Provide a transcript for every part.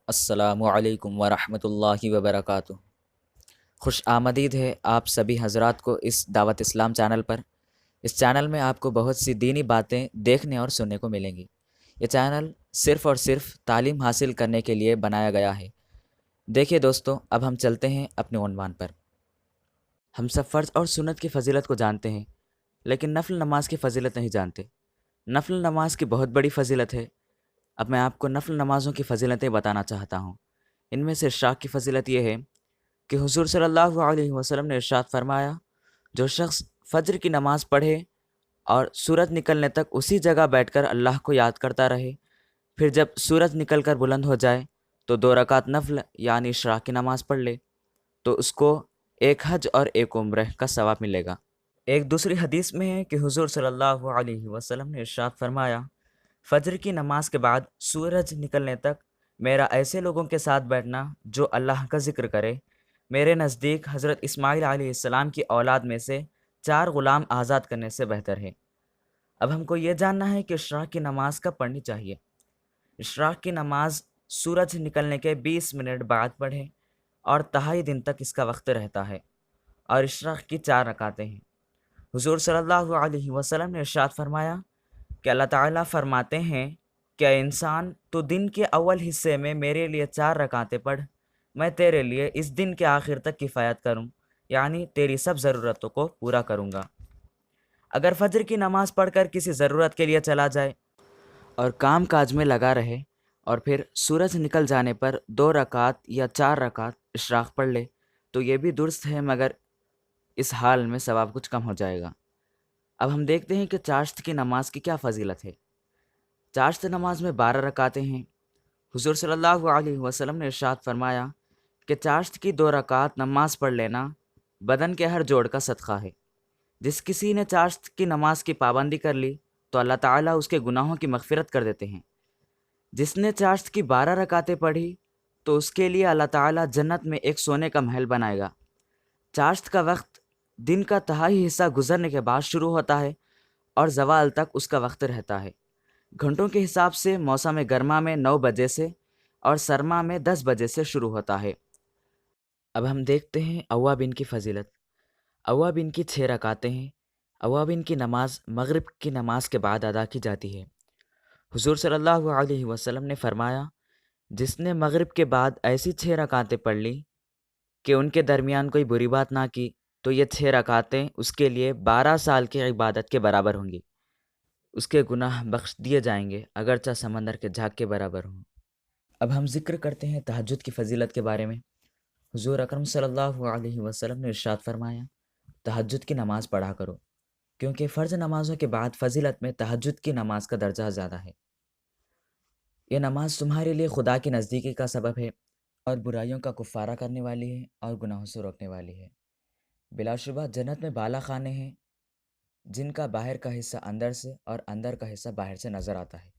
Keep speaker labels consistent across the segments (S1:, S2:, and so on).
S1: السلام ورحمۃ اللہ وبرکاتہ۔ خوش آمدید ہے آپ سبھی حضرات کو اس دعوت اسلام چینل پر۔ اس چینل میں آپ کو بہت سی دینی باتیں دیکھنے اور سننے کو ملیں گی۔ یہ چینل صرف اور صرف تعلیم حاصل کرنے کے لیے بنایا گیا ہے۔ دیکھیے دوستو، اب ہم چلتے ہیں اپنے عنوان پر۔ ہم سب فرض اور سنت کی فضیلت کو جانتے ہیں، لیکن نفل نماز کی فضیلت نہیں جانتے۔ نفل نماز کی بہت بڑی فضیلت ہے۔ اب میں آپ کو نفل نمازوں کی فضیلتیں بتانا چاہتا ہوں۔ ان میں سے اشراق کی فضیلت یہ ہے کہ حضور صلی اللہ علیہ وسلم نے ارشاد فرمایا، جو شخص فجر کی نماز پڑھے اور سورج نکلنے تک اسی جگہ بیٹھ کر اللہ کو یاد کرتا رہے، پھر جب سورج نکل کر بلند ہو جائے تو 2 رکعت نفل یعنی اشراق کی نماز پڑھ لے، تو اس کو ایک حج اور ایک عمرہ کا ثواب ملے گا۔ ایک دوسری حدیث میں ہے کہ حضور صلی اللہ علیہ وسلم نے ارشاد فرمایا، فجر کی نماز کے بعد سورج نکلنے تک میرا ایسے لوگوں کے ساتھ بیٹھنا جو اللہ کا ذکر کرے، میرے نزدیک حضرت اسماعیل علیہ السلام کی اولاد میں سے 4 غلام آزاد کرنے سے بہتر ہے۔ اب ہم کو یہ جاننا ہے کہ اشراق کی نماز کب پڑھنی چاہیے۔ اشراق کی نماز سورج نکلنے کے 20 منٹ بعد پڑھیں اور تہائی دن تک اس کا وقت رہتا ہے، اور اشراق کی 4 رکعتیں ہیں۔ حضور صلی اللہ علیہ وسلم نے ارشاد فرمایا کہ اللہ تعالیٰ فرماتے ہیں کہ اے انسان، تو دن کے اول حصے میں میرے لیے 4 رکعتیں پڑھ، میں تیرے لیے اس دن کے آخر تک کفایت کروں، یعنی تیری سب ضرورتوں کو پورا کروں گا۔ اگر فجر کی نماز پڑھ کر کسی ضرورت کے لیے چلا جائے اور کام کاج میں لگا رہے اور پھر سورج نکل جانے پر 2 رکعت یا 4 رکعت اشراق پڑھ لے تو یہ بھی درست ہے، مگر اس حال میں ثواب کچھ کم ہو جائے گا۔ اب ہم دیکھتے ہیں کہ چاشت کی نماز کی کیا فضیلت ہے۔ چاشت نماز میں 12 رکعتیں ہیں۔ حضور صلی اللہ علیہ وسلم نے ارشاد فرمایا کہ چاشت کی 2 رکعت نماز پڑھ لینا بدن کے ہر جوڑ کا صدقہ ہے۔ جس کسی نے چاشت کی نماز کی پابندی کر لی تو اللہ تعالیٰ اس کے گناہوں کی مغفرت کر دیتے ہیں۔ جس نے چاشت کی 12 رکعتیں پڑھی تو اس کے لیے اللہ تعالیٰ جنت میں ایک سونے کا محل بنائے گا۔ چاشت کا وقت دن کا تہائی حصہ گزرنے کے بعد شروع ہوتا ہے اور زوال تک اس کا وقت رہتا ہے۔ گھنٹوں کے حساب سے موسم گرما میں 9 بجے سے اور سرما میں 10 بجے سے شروع ہوتا ہے۔ اب ہم دیکھتے ہیں اوابین کی فضیلت۔ اوابین کی 6 رکعتیں ہیں۔ اوابین کی نماز مغرب کی نماز کے بعد ادا کی جاتی ہے۔ حضور صلی اللہ علیہ وسلم نے فرمایا، جس نے مغرب کے بعد ایسی 6 رکعتیں پڑھ لی کہ ان کے درمیان کوئی بری بات نہ کی تو یہ 6 رکعتیں اس کے لیے 12 سال کی عبادت کے برابر ہوں گی۔ اس کے گناہ بخش دیے جائیں گے اگرچہ سمندر کے جھاگ کے برابر ہوں۔ اب ہم ذکر کرتے ہیں تہجد کی فضیلت کے بارے میں۔ حضور اکرم صلی اللہ علیہ وسلم نے ارشاد فرمایا، تہجد کی نماز پڑھا کرو، کیونکہ فرض نمازوں کے بعد فضیلت میں تہجد کی نماز کا درجہ زیادہ ہے۔ یہ نماز تمہارے لیے خدا کی نزدیکی کا سبب ہے اور برائیوں کا کفارہ کرنے والی ہے اور گناہوں سے روکنے والی ہے۔ بلا شبہ جنت میں بالا خانے ہیں جن کا باہر کا حصہ اندر سے اور اندر کا حصہ باہر سے نظر آتا ہے۔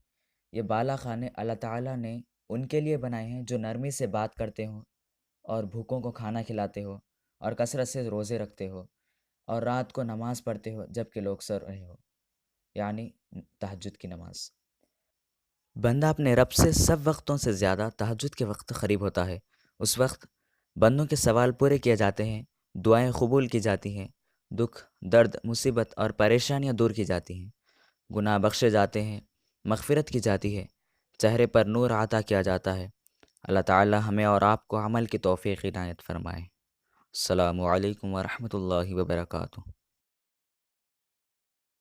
S1: یہ بالا خانے اللہ تعالیٰ نے ان کے لیے بنائے ہیں جو نرمی سے بات کرتے ہوں اور بھوکوں کو کھانا کھلاتے ہو اور کثرت سے روزے رکھتے ہو اور رات کو نماز پڑھتے ہو جب کہ لوگ سو رہے ہو، یعنی تہجد کی نماز۔ بندہ اپنے رب سے سب وقتوں سے زیادہ تہجد کے وقت قریب ہوتا ہے۔ اس وقت بندوں کے سوال پورے کیے جاتے ہیں، دعائیں قبول کی جاتی ہیں، دکھ، درد، مصیبت اور پریشانیاں دور کی جاتی ہیں، گناہ بخشے جاتے ہیں، مغفرت کی جاتی ہے، چہرے پر نور عطا کیا جاتا ہے۔ اللہ تعالی ہمیں اور آپ کو عمل کی توفیق عنایت فرمائے۔ السلام علیکم ورحمۃ اللہ وبرکاتہ۔